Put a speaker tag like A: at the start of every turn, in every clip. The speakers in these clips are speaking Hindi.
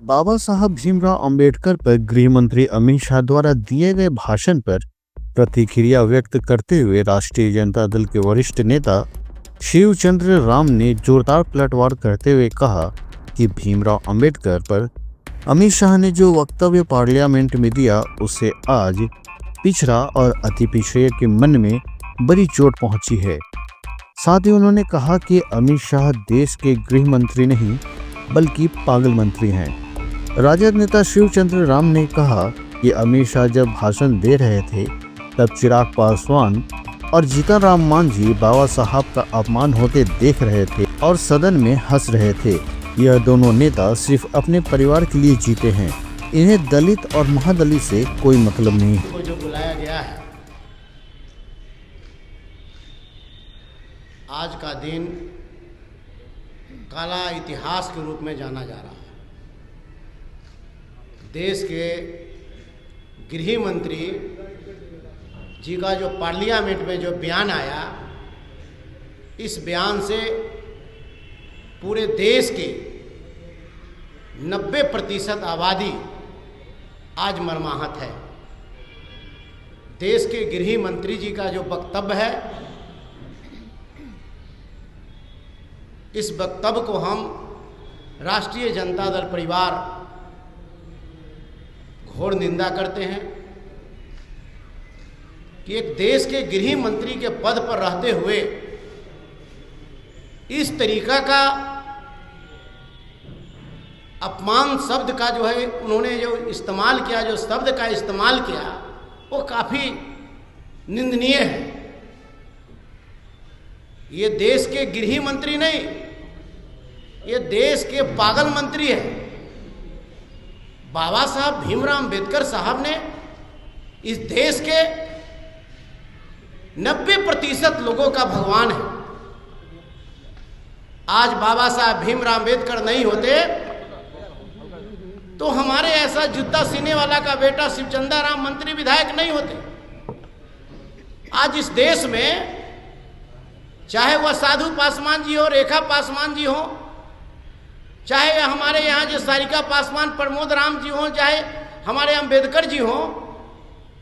A: बाबा साहब भीमराव अंबेडकर पर गृह मंत्री अमित शाह द्वारा दिए गए भाषण पर प्रतिक्रिया व्यक्त करते हुए राष्ट्रीय जनता दल के वरिष्ठ नेता शिवचंद्र राम ने जोरदार पलटवार करते हुए कहा कि भीमराव अंबेडकर पर अमित शाह ने जो वक्तव्य पार्लियामेंट में दिया उससे आज पिछड़ा और अति पिछड़े के मन में बड़ी चोट पहुंची है। साथ ही उन्होंने कहा कि अमित शाह देश के गृह मंत्री नहीं बल्कि पागल मंत्री हैं। राजद नेता शिवचंद्र राम ने कहा कि अमित शाह जब भाषण दे रहे थे तब चिराग पासवान और जीतन राम मांझी बाबा साहब का अपमान होते देख रहे थे और सदन में हंस रहे थे। यह दोनों नेता सिर्फ अपने परिवार के लिए जीते हैं, इन्हें दलित और महादलित से कोई मतलब नहीं है।
B: जो बुलाया गया है, आज का दिन काला इतिहास के रूप में जाना जा रहा है। देश के गृह मंत्री जी का जो पार्लियामेंट में जो बयान आया, इस बयान से पूरे देश की 90% आबादी आज मर्माहत है। देश के गृह मंत्री जी का जो वक्तव्य है, इस वक्तव्य को हम राष्ट्रीय जनता दल परिवार घोर निंदा करते हैं कि एक देश के गृह मंत्री के पद पर रहते हुए इस तरीका का अपमान शब्द का जो है उन्होंने जो इस्तेमाल किया, जो शब्द का इस्तेमाल किया, वो काफ़ी निंदनीय है। ये देश के गृह मंत्री नहीं, ये देश के पागल मंत्री है। बाबा साहब भीमराव अंबेडकर साहब ने इस देश के 90% लोगों का भगवान है। आज बाबा साहब भीमराव अंबेडकर नहीं होते तो हमारे ऐसा जूता सीने वाला का बेटा शिवचंद्र राम मंत्री विधायक नहीं होते। आज इस देश में चाहे वह साधु पासवान जी हो, रेखा पासवान जी हो, चाहे हमारे यहाँ जो सारिका पासवान, प्रमोद राम जी हो, चाहे हमारे अंबेडकर जी हो,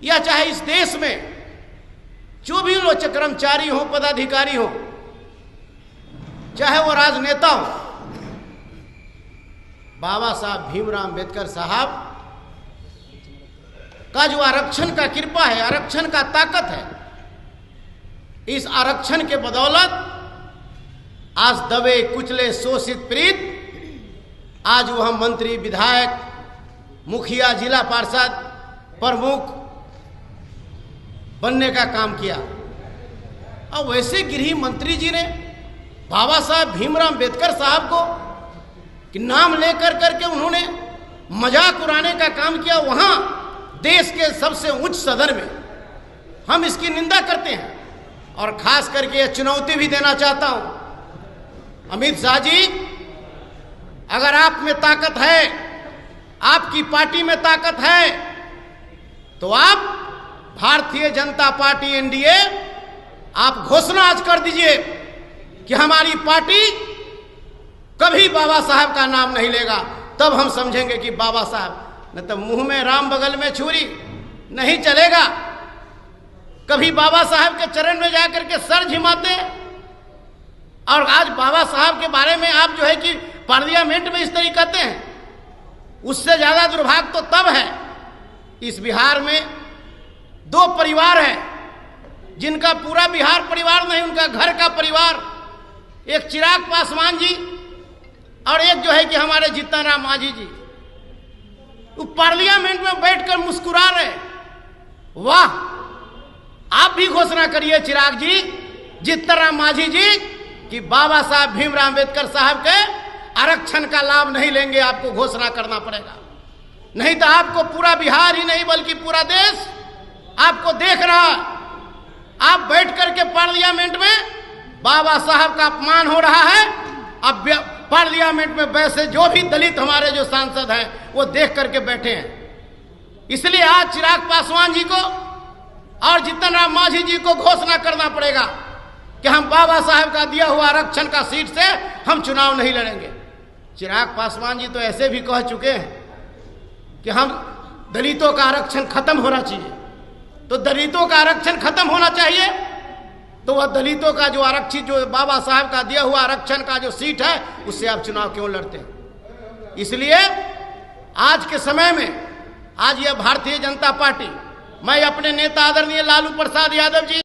B: या चाहे इस देश में जो भी लोग कर्मचारी हो, पदाधिकारी हो, चाहे वो राजनेता हो, बाबा साहब भीमराव अंबेडकर साहब का जो आरक्षण का कृपा है, आरक्षण का ताकत है, इस आरक्षण के बदौलत आज दबे कुचले शोषित पीड़ित आज वह मंत्री, विधायक, मुखिया, जिला पार्षद, प्रमुख बनने का काम किया। और वैसे गृह मंत्री जी ने बाबा साहब भीमराव अंबेडकर साहब को कि नाम लेकर करके उन्होंने मजाक उड़ाने का काम किया। वहां देश के सबसे उच्च सदन में हम इसकी निंदा करते हैं और खास करके यह चुनौती भी देना चाहता हूं, अमित शाह जी, अगर आप में ताकत है, आपकी पार्टी में ताकत है, तो आप भारतीय जनता पार्टी एनडीए आप घोषणा आज कर दीजिए कि हमारी पार्टी कभी बाबा साहब का नाम नहीं लेगा। तब हम समझेंगे कि बाबा साहब, न तो मुंह में राम बगल में छुरी, नहीं चलेगा। कभी बाबा साहब के चरण में जाकर के सर झिमाते, और आज बाबा साहब के बारे में आप जो है कि पार्लियामेंट में इस तरह कहते हैं। उससे ज्यादा दुर्भाग्य तो तब है, इस बिहार में 2 परिवार हैं जिनका पूरा बिहार परिवार नहीं, उनका घर का परिवार, एक चिराग पासवान जी और एक जो है कि हमारे जीतन राम मांझी जी, वो पार्लियामेंट में बैठकर मुस्कुरा रहे। वाह, आप भी घोषणा करिए चिराग जी, जीतन राम मांझी जी, कि बाबा साहब भीमराव अंबेडकर साहब के आरक्षण का लाभ नहीं लेंगे। आपको घोषणा करना पड़ेगा, नहीं तो आपको पूरा बिहार ही नहीं बल्कि पूरा देश आपको देख रहा। आप बैठ करके पार्लियामेंट में बाबा साहब का अपमान हो रहा है। अब पार्लियामेंट में वैसे जो भी दलित हमारे जो सांसद हैं वो देख करके बैठे हैं। इसलिए आज चिराग पासवान जी को और जीतन राम मांझी जी को घोषणा करना पड़ेगा कि हम बाबा साहब का दिया हुआ आरक्षण का सीट से हम चुनाव नहीं लड़ेंगे। चिराग पासवान जी तो ऐसे भी कह चुके हैं कि हम दलितों का आरक्षण खत्म होना चाहिए। तो दलितों का आरक्षण खत्म होना चाहिए तो वह दलितों का जो आरक्षित, जो बाबा साहब का दिया हुआ आरक्षण का जो सीट है, उससे आप चुनाव क्यों लड़ते हैं? इसलिए आज के समय में, आज यह भारतीय जनता पार्टी, मैं अपने नेता आदरणीय लालू प्रसाद यादव जी